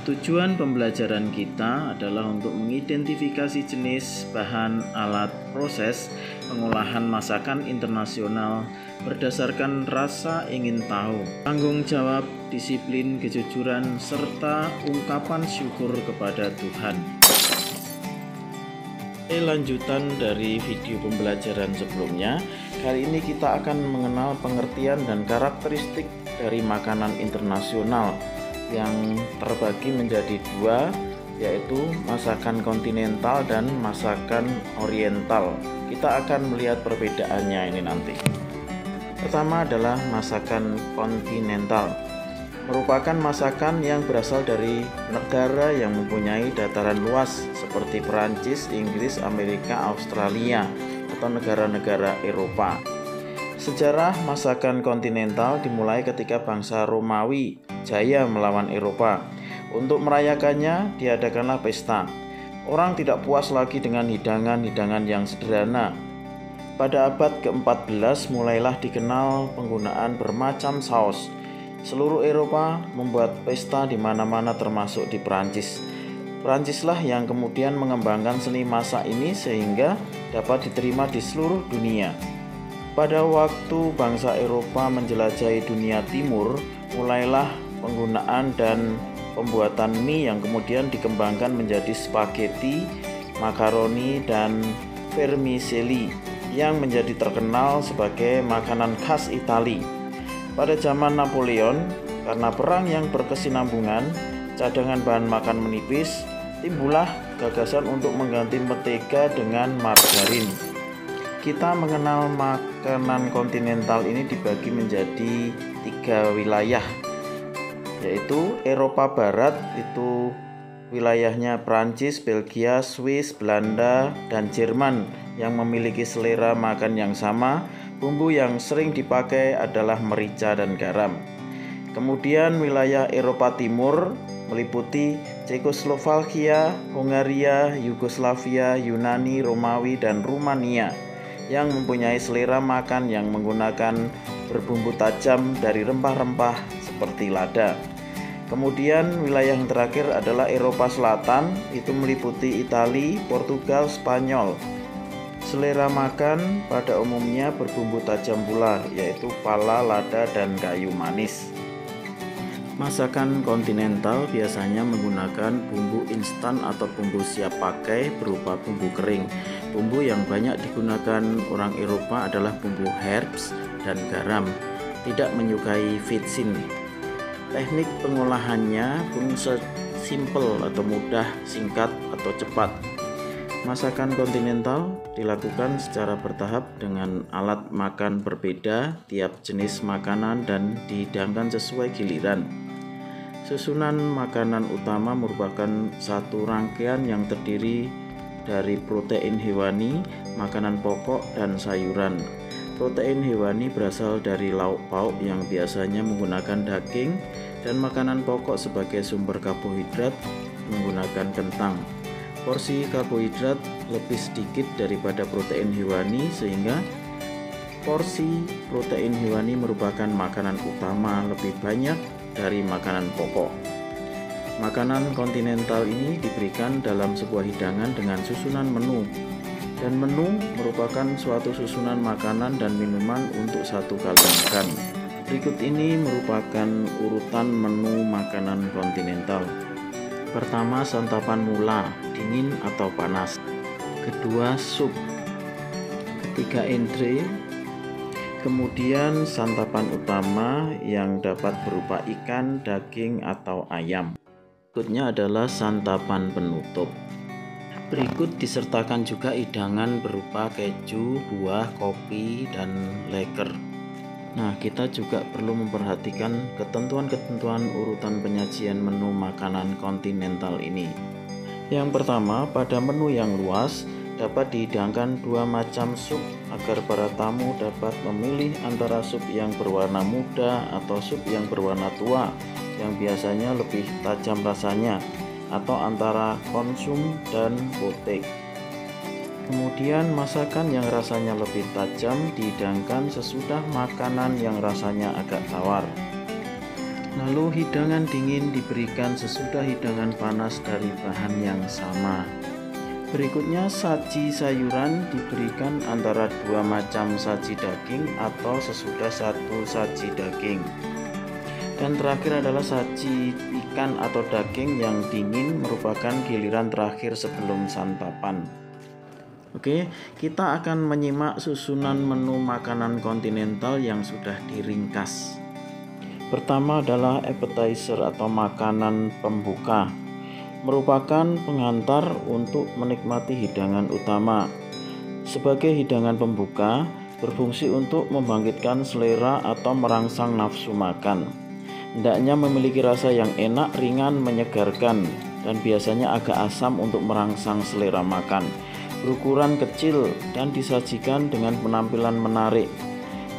Tujuan pembelajaran kita adalah untuk mengidentifikasi jenis, bahan, alat, proses pengolahan masakan internasional berdasarkan rasa ingin tahu, tanggung jawab, disiplin, kejujuran, serta ungkapan syukur kepada Tuhan. Lanjutan dari video pembelajaran sebelumnya, kali ini kita akan mengenal pengertian dan karakteristik dari makanan internasional yang terbagi menjadi dua, yaitu masakan kontinental dan masakan oriental. Kita akan melihat perbedaannya ini nanti. Pertama adalah masakan kontinental, merupakan masakan yang berasal dari negara yang mempunyai dataran luas seperti Perancis, Inggris, Amerika, Australia, atau negara-negara Eropa. Sejarah masakan kontinental dimulai ketika bangsa Romawi jaya melawan Eropa. Untuk merayakannya diadakanlah pesta. Orang tidak puas lagi dengan hidangan-hidangan yang sederhana. Pada abad ke-14 mulailah dikenal penggunaan bermacam saus. Seluruh Eropa membuat pesta di mana-mana termasuk di Perancis. Perancislah yang kemudian mengembangkan seni masak ini sehingga dapat diterima di seluruh dunia. Pada waktu bangsa Eropa menjelajahi dunia timur, mulailah penggunaan dan pembuatan mie yang kemudian dikembangkan menjadi spaghetti, makaroni, dan vermicelli yang menjadi terkenal sebagai makanan khas Italia. Pada zaman Napoleon, karena perang yang berkesinambungan, cadangan bahan makan menipis, timbullah gagasan untuk mengganti mentega dengan margarin. Kita mengenal makanan kontinental ini dibagi menjadi 3 wilayah, yaitu Eropa Barat, itu wilayahnya Prancis, Belgia, Swiss, Belanda, dan Jerman yang memiliki selera makan yang sama. Bumbu yang sering dipakai adalah merica dan garam. Kemudian wilayah Eropa Timur meliputi Cekoslovakia, Hongaria, Yugoslavia, Yunani, Romawi, dan Rumania yang mempunyai selera makan yang menggunakan berbumbu tajam dari rempah-rempah seperti lada. Kemudian wilayah yang terakhir adalah Eropa Selatan, itu meliputi Italia, Portugal, Spanyol. Selera makan pada umumnya berbumbu tajam pula, yaitu pala, lada, dan kayu manis. Masakan kontinental biasanya menggunakan bumbu instan atau bumbu siap pakai berupa bumbu kering. Bumbu yang banyak digunakan orang Eropa adalah bumbu herbs dan garam, tidak menyukai vitsin. Teknik pengolahannya pun simple atau mudah, singkat atau cepat. Masakan kontinental dilakukan secara bertahap dengan alat makan berbeda tiap jenis makanan dan dihidangkan sesuai giliran. Susunan makanan utama merupakan satu rangkaian yang terdiri dari protein hewani, makanan pokok, dan sayuran. Protein hewani berasal dari lauk pauk yang biasanya menggunakan daging, dan makanan pokok sebagai sumber karbohidrat menggunakan kentang. Porsi karbohidrat lebih sedikit daripada protein hewani, sehingga porsi protein hewani merupakan makanan utama lebih banyak dari makanan pokok. Makanan kontinental ini diberikan dalam sebuah hidangan dengan susunan menu, dan menu merupakan suatu susunan makanan dan minuman untuk satu kali makan. Berikut ini merupakan urutan menu makanan kontinental. Pertama, santapan mula, dingin atau panas. Kedua, sup. Ketiga, entree. Kemudian santapan utama yang dapat berupa ikan, daging, atau ayam. Berikutnya adalah santapan penutup. Berikut disertakan juga hidangan berupa keju, buah, kopi, dan leker. Nah, kita juga perlu memperhatikan ketentuan-ketentuan urutan penyajian menu makanan kontinental ini. Yang pertama, pada menu yang luas dapat dihidangkan 2 macam sup agar para tamu dapat memilih antara sup yang berwarna muda atau sup yang berwarna tua yang biasanya lebih tajam rasanya, atau antara konsum dan potek. Kemudian masakan yang rasanya lebih tajam dihidangkan sesudah makanan yang rasanya agak tawar. Lalu hidangan dingin diberikan sesudah hidangan panas dari bahan yang sama. Berikutnya saji sayuran diberikan antara 2 macam saji daging atau sesudah 1 saji daging. Dan terakhir adalah saji ikan atau daging yang dingin merupakan giliran terakhir sebelum santapan. Oke, kita akan menyimak susunan menu makanan kontinental yang sudah diringkas. Pertama adalah appetizer atau makanan pembuka, merupakan pengantar untuk menikmati hidangan utama. Sebagai hidangan pembuka, berfungsi untuk membangkitkan selera atau merangsang nafsu makan. Hendaknya memiliki rasa yang enak, ringan, menyegarkan, dan biasanya agak asam untuk merangsang selera makan. Berukuran kecil dan disajikan dengan penampilan menarik.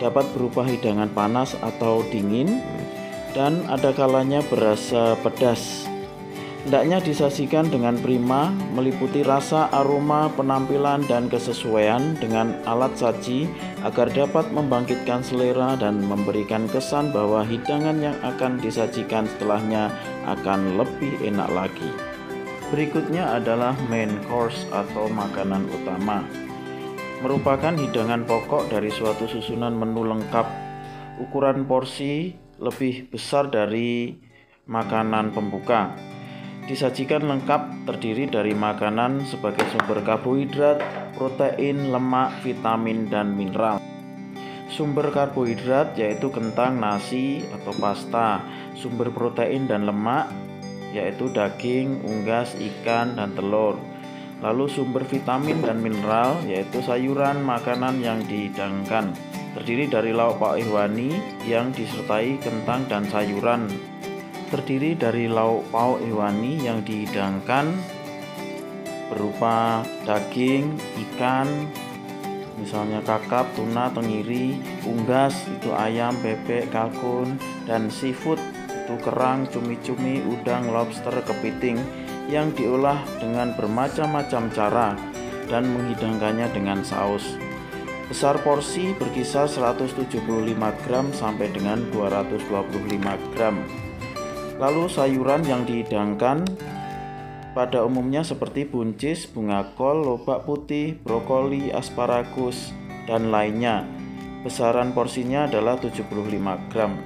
Dapat berupa hidangan panas atau dingin, dan ada kalanya berasa pedas. Hendaknya disajikan dengan prima, meliputi rasa, aroma, penampilan, dan kesesuaian dengan alat saji agar dapat membangkitkan selera dan memberikan kesan bahwa hidangan yang akan disajikan setelahnya akan lebih enak lagi. Berikutnya adalah main course atau makanan utama, merupakan hidangan pokok dari suatu susunan menu lengkap. Ukuran porsi lebih besar dari makanan pembuka. Disajikan lengkap, terdiri dari makanan sebagai sumber karbohidrat, protein, lemak, vitamin, dan mineral. Sumber karbohidrat yaitu kentang, nasi, atau pasta. Sumber protein dan lemak yaitu daging, unggas, ikan, dan telur. Lalu sumber vitamin dan mineral yaitu sayuran, makanan yang dihidangkan, terdiri dari lauk pauk hewani yang disertai kentang dan sayuran. Terdiri dari lauk pauk hewani yang dihidangkan berupa daging, ikan, misalnya kakap, tuna, tenggiri, unggas itu ayam, bebek, kalkun, dan seafood itu kerang, cumi-cumi, udang, lobster, kepiting yang diolah dengan bermacam-macam cara dan menghidangkannya dengan saus. Besar porsi berkisar 175 gram sampai dengan 225 gram. Lalu sayuran yang dihidangkan pada umumnya seperti buncis, bunga kol, lobak putih, brokoli, asparagus, dan lainnya. Besaran porsinya adalah 75 gram.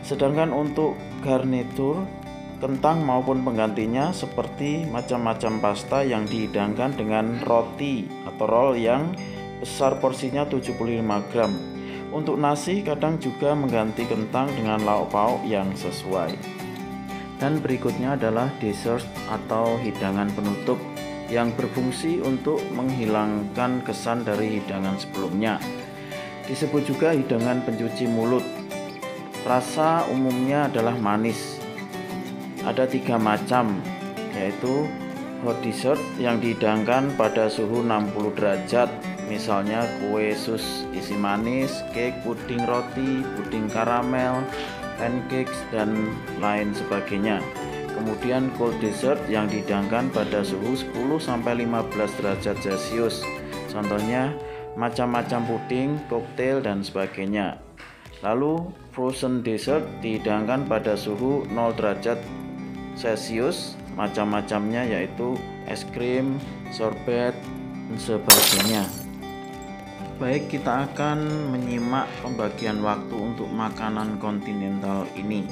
Sedangkan untuk garnitur, kentang maupun penggantinya seperti macam-macam pasta yang dihidangkan dengan roti atau roll yang besar porsinya 75 gram. Untuk nasi kadang juga mengganti kentang dengan lauk pauk yang sesuai. Dan berikutnya adalah dessert atau hidangan penutup yang berfungsi untuk menghilangkan kesan dari hidangan sebelumnya. Disebut juga hidangan pencuci mulut. Rasa umumnya adalah manis. Ada 3 macam, yaitu hot dessert yang dihidangkan pada suhu 60 derajat, misalnya kue sus isi manis, cake, puding roti, puding karamel, pancakes, dan lain sebagainya. Kemudian cold dessert yang dihidangkan pada suhu 10-15 derajat Celcius, contohnya macam-macam puding, koktail, dan sebagainya. Lalu frozen dessert dihidangkan pada suhu 0 derajat Celcius, macam-macamnya yaitu es krim, sorbet, dan sebagainya. Baik, kita akan menyimak pembagian waktu untuk makanan kontinental ini.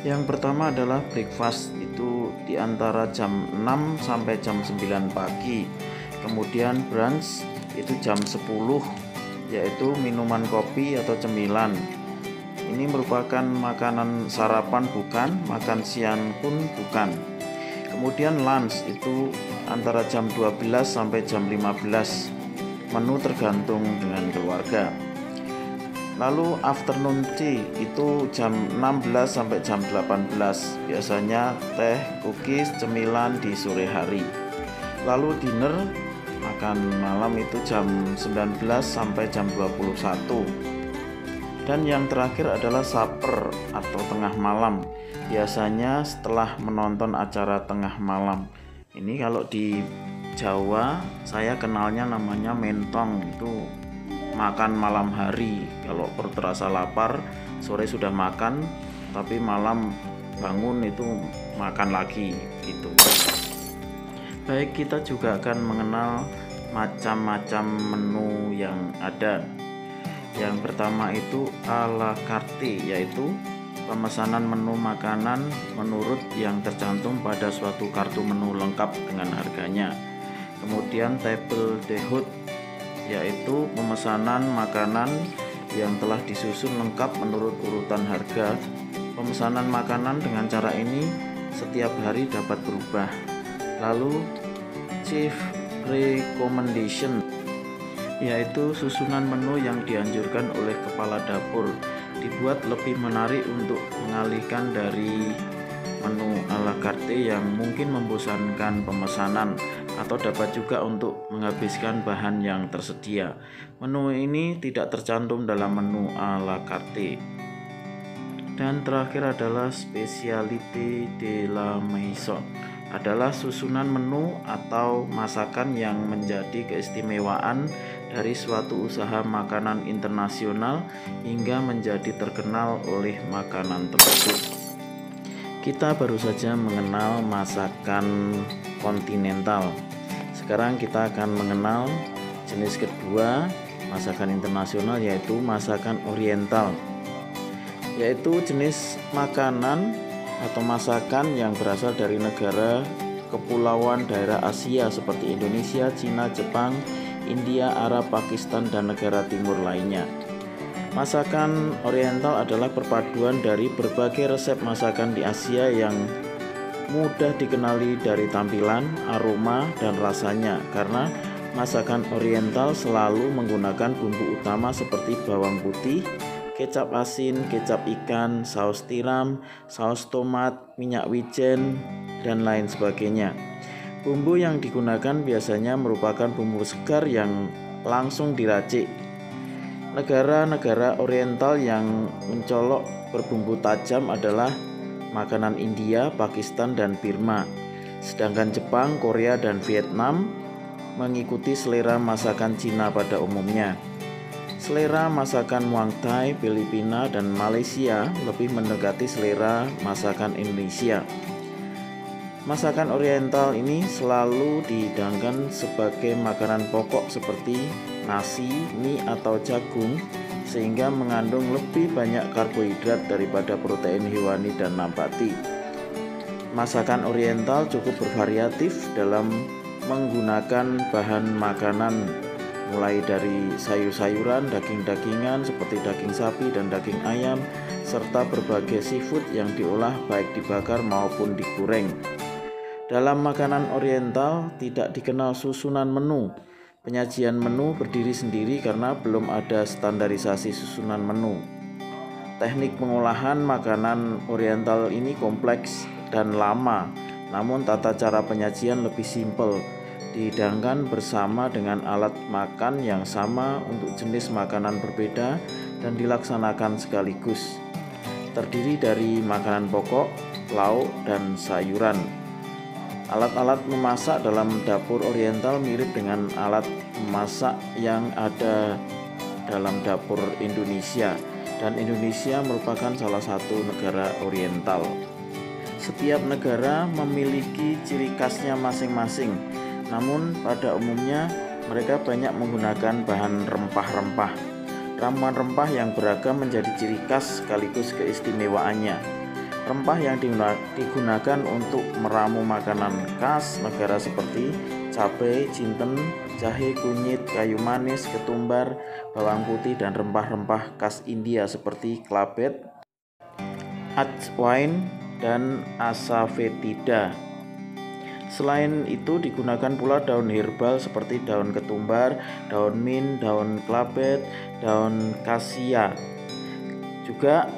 Yang pertama adalah breakfast, itu di antara jam 6 sampai jam 9 pagi. Kemudian brunch itu jam 10, yaitu minuman kopi atau cemilan. Ini merupakan makanan sarapan bukan, makan siang pun bukan. Kemudian lunch itu antara jam 12 sampai jam 15. Menu tergantung dengan keluarga. Lalu afternoon tea itu jam 16 sampai jam 18. Biasanya teh, cookies, cemilan di sore hari. Lalu dinner, makan malam itu jam 19 sampai jam 21. Dan yang terakhir adalah supper atau tengah malam, biasanya setelah menonton acara tengah malam. Ini kalau di Jawa saya kenalnya namanya mentong, itu makan malam hari. Kalau perut terasa lapar, sore sudah makan, tapi malam bangun itu makan lagi gitu. Baik, kita juga akan mengenal macam-macam menu yang ada. Yang pertama itu a la carte, yaitu pemesanan menu makanan menurut yang tercantum pada suatu kartu menu lengkap dengan harganya. Kemudian table d'hôte, yaitu pemesanan makanan yang telah disusun lengkap menurut urutan harga. Pemesanan makanan dengan cara ini setiap hari dapat berubah. Lalu chef recommendation, yaitu susunan menu yang dianjurkan oleh kepala dapur, dibuat lebih menarik untuk mengalihkan dari menu a la carte yang mungkin membosankan pemesanan, atau dapat juga untuk menghabiskan bahan yang tersedia. Menu ini tidak tercantum dalam menu a la carte. Dan terakhir adalah spécialité de la maison, adalah susunan menu atau masakan yang menjadi keistimewaan dari suatu usaha makanan internasional hingga menjadi terkenal oleh makanan tersebut. Kita baru saja mengenal masakan kontinental. Sekarang kita akan mengenal jenis kedua masakan internasional, yaitu masakan oriental, yaitu jenis makanan atau masakan yang berasal dari negara kepulauan daerah Asia seperti Indonesia, Cina, Jepang, India, Arab, Pakistan, dan negara timur lainnya. Masakan oriental adalah perpaduan dari berbagai resep masakan di Asia yang mudah dikenali dari tampilan, aroma, dan rasanya, karena masakan oriental selalu menggunakan bumbu utama seperti bawang putih, kecap asin, kecap ikan, saus tiram, saus tomat, minyak wijen, dan lain sebagainya. Bumbu yang digunakan biasanya merupakan bumbu segar yang langsung diracik. Negara-negara oriental yang mencolok berbumbu tajam adalah makanan India, Pakistan, dan Burma. Sedangkan Jepang, Korea, dan Vietnam mengikuti selera masakan Cina pada umumnya. Selera masakan Muay Thai, Filipina, dan Malaysia lebih mendekati selera masakan Indonesia. Masakan oriental ini selalu dihidangkan sebagai makanan pokok seperti nasi, mie, atau jagung, sehingga mengandung lebih banyak karbohidrat daripada protein hewani dan nabati. Masakan oriental cukup bervariatif dalam menggunakan bahan makanan, mulai dari sayur-sayuran, daging-dagingan seperti daging sapi dan daging ayam, serta berbagai seafood yang diolah baik dibakar maupun digoreng. Dalam makanan oriental tidak dikenal susunan menu. Penyajian menu berdiri sendiri karena belum ada standarisasi susunan menu. Teknik pengolahan makanan oriental ini kompleks dan lama, namun tata cara penyajian lebih simpel. Dihidangkan bersama dengan alat makan yang sama untuk jenis makanan berbeda dan dilaksanakan sekaligus. Terdiri dari makanan pokok, lauk, dan sayuran. Alat-alat memasak dalam dapur oriental mirip dengan alat memasak yang ada dalam dapur Indonesia, dan Indonesia merupakan salah satu negara oriental. Setiap negara memiliki ciri khasnya masing-masing. Namun pada umumnya mereka banyak menggunakan bahan rempah-rempah. Ramuan rempah yang beragam menjadi ciri khas sekaligus keistimewaannya. Rempah yang digunakan untuk meramu makanan khas negara seperti cabai, jinten, jahe, kunyit, kayu manis, ketumbar, bawang putih, dan rempah-rempah khas India seperti klabet, ajwain, dan asafoetida. Selain itu digunakan pula daun herbal seperti daun ketumbar, daun mint, daun klabet, daun kasia. Juga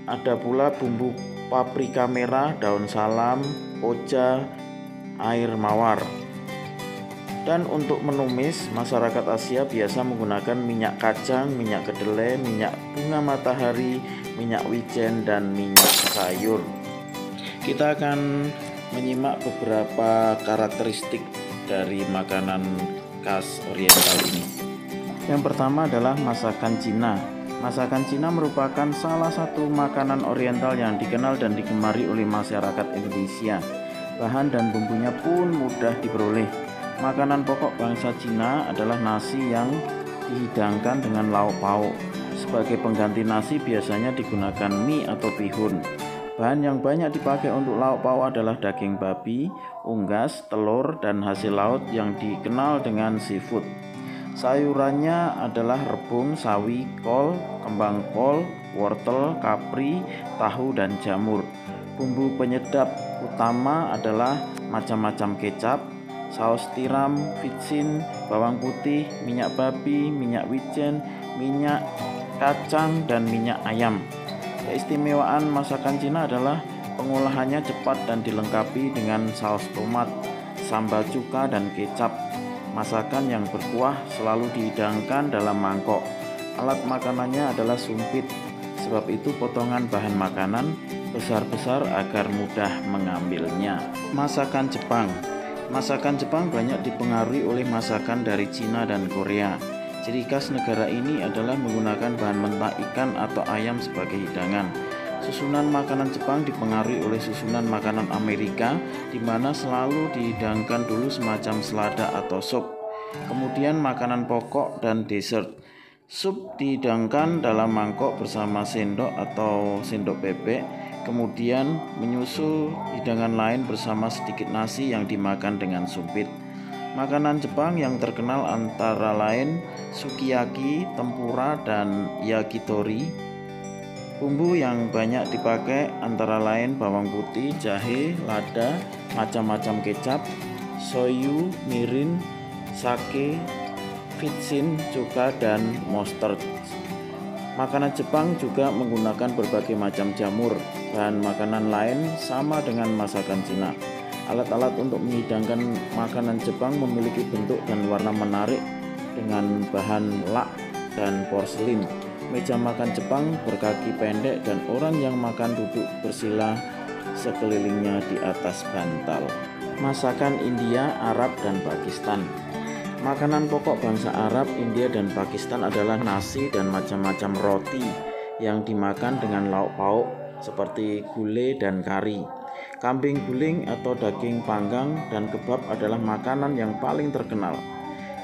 ada pula bumbu paprika merah, daun salam, oja, air mawar. Dan untuk menumis, masyarakat Asia biasa menggunakan minyak kacang, minyak kedelai, minyak bunga matahari, minyak wijen, dan minyak sayur. Kita akan menyimak beberapa karakteristik dari makanan khas oriental ini. Yang pertama adalah masakan Cina. Masakan Cina merupakan salah satu makanan oriental yang dikenal dan digemari oleh masyarakat Indonesia. Bahan dan bumbunya pun mudah diperoleh. Makanan pokok bangsa Cina adalah nasi yang dihidangkan dengan lauk pauk. Sebagai pengganti nasi biasanya digunakan mie atau bihun. Bahan yang banyak dipakai untuk lauk pauk adalah daging babi, unggas, telur, dan hasil laut yang dikenal dengan seafood. Sayurannya adalah rebung, sawi, kol, kembang kol, wortel, kapri, tahu, dan jamur. Bumbu penyedap utama adalah macam-macam kecap, saus tiram, vicin, bawang putih, minyak babi, minyak wijen, minyak kacang, dan minyak ayam. Keistimewaan masakan Cina adalah pengolahannya cepat dan dilengkapi dengan saus tomat, sambal cuka, dan kecap. Masakan yang berkuah selalu dihidangkan dalam mangkok. Alat makanannya adalah sumpit, sebab itu potongan bahan makanan besar-besar agar mudah mengambilnya. Masakan Jepang. Masakan Jepang banyak dipengaruhi oleh masakan dari Cina dan Korea. Ciri khas negara ini adalah menggunakan bahan mentah ikan atau ayam sebagai hidangan. Susunan makanan Jepang dipengaruhi oleh susunan makanan Amerika, di mana selalu dihidangkan dulu semacam selada atau sup. Kemudian makanan pokok dan dessert. Sup dihidangkan dalam mangkok bersama sendok atau sendok bebek, kemudian menyusul hidangan lain bersama sedikit nasi yang dimakan dengan sumpit. Makanan Jepang yang terkenal antara lain sukiyaki, tempura, dan yakitori. Bumbu yang banyak dipakai antara lain bawang putih, jahe, lada, macam-macam kecap, soyu, mirin, sake, vicin, cuka, dan mustard. Makanan Jepang juga menggunakan berbagai macam jamur. Bahan makanan lain sama dengan masakan Cina. Alat-alat untuk menghidangkan makanan Jepang memiliki bentuk dan warna menarik dengan bahan lak dan porselin. Meja makan Jepang berkaki pendek dan orang yang makan duduk bersila sekelilingnya di atas bantal. Masakan India, Arab, dan Pakistan. Makanan pokok bangsa Arab, India, dan Pakistan adalah nasi dan macam-macam roti yang dimakan dengan lauk pauk seperti gulai dan kari. Kambing guling atau daging panggang dan kebab adalah makanan yang paling terkenal.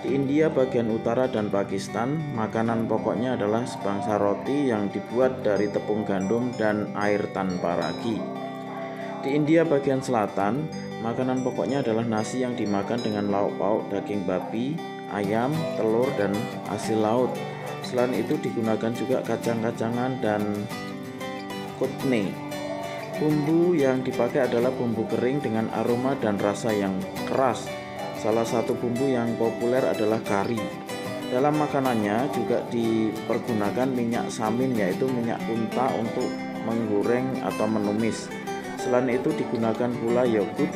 Di India bagian utara dan Pakistan, makanan pokoknya adalah sebangsa roti yang dibuat dari tepung gandum dan air tanpa ragi. Di India bagian selatan, makanan pokoknya adalah nasi yang dimakan dengan lauk pauk daging babi, ayam, telur, dan hasil laut. Selain itu digunakan juga kacang-kacangan dan kutne. Bumbu yang dipakai adalah bumbu kering dengan aroma dan rasa yang keras. Salah satu bumbu yang populer adalah kari. Dalam makanannya juga dipergunakan minyak samin, yaitu minyak unta untuk menggoreng atau menumis. Selain itu digunakan pula yogurt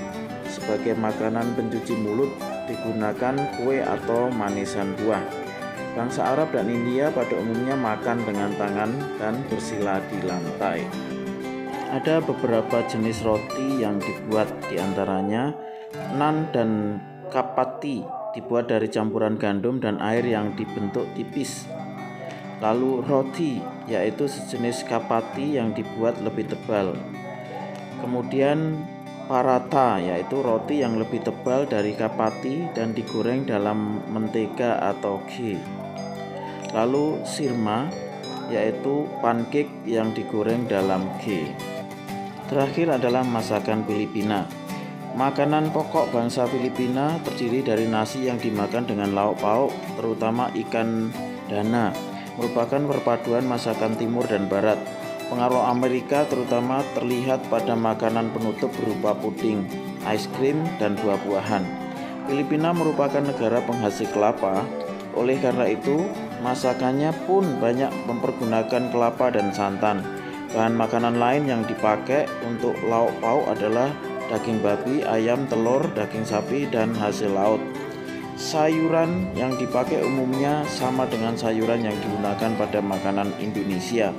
sebagai makanan pencuci mulut, digunakan kue atau manisan buah. Bangsa Arab dan India pada umumnya makan dengan tangan dan bersila di lantai. Ada beberapa jenis roti yang dibuat, diantaranya naan dan kapati, dibuat dari campuran gandum dan air yang dibentuk tipis. Lalu roti, yaitu sejenis kapati yang dibuat lebih tebal. Kemudian paratha, yaitu roti yang lebih tebal dari kapati dan digoreng dalam mentega atau ghee. Lalu sirma, yaitu pancake yang digoreng dalam ghee. Terakhir adalah masakan Filipina. Makanan pokok bangsa Filipina terdiri dari nasi yang dimakan dengan lauk pauk, terutama ikan dana, merupakan perpaduan masakan timur dan barat. Pengaruh Amerika terutama terlihat pada makanan penutup berupa puding, es krim, dan buah-buahan. Filipina merupakan negara penghasil kelapa, oleh karena itu masakannya pun banyak mempergunakan kelapa dan santan. Bahan makanan lain yang dipakai untuk lauk pauk adalah daging babi, ayam, telur, daging sapi, dan hasil laut. Sayuran yang dipakai umumnya sama dengan sayuran yang digunakan pada makanan Indonesia.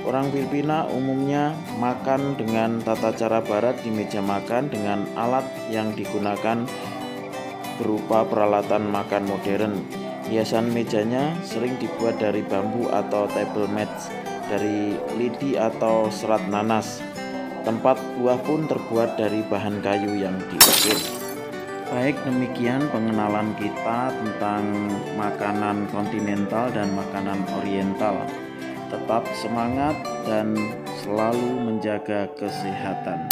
Orang Filipina umumnya makan dengan tata cara barat di meja makan dengan alat yang digunakan berupa peralatan makan modern. Hiasan mejanya sering dibuat dari bambu atau table mats, dari lidi atau serat nanas. Tempat buah pun terbuat dari bahan kayu yang diukir. Baik, demikian pengenalan kita tentang makanan kontinental dan makanan oriental. Tetap semangat dan selalu menjaga kesehatan.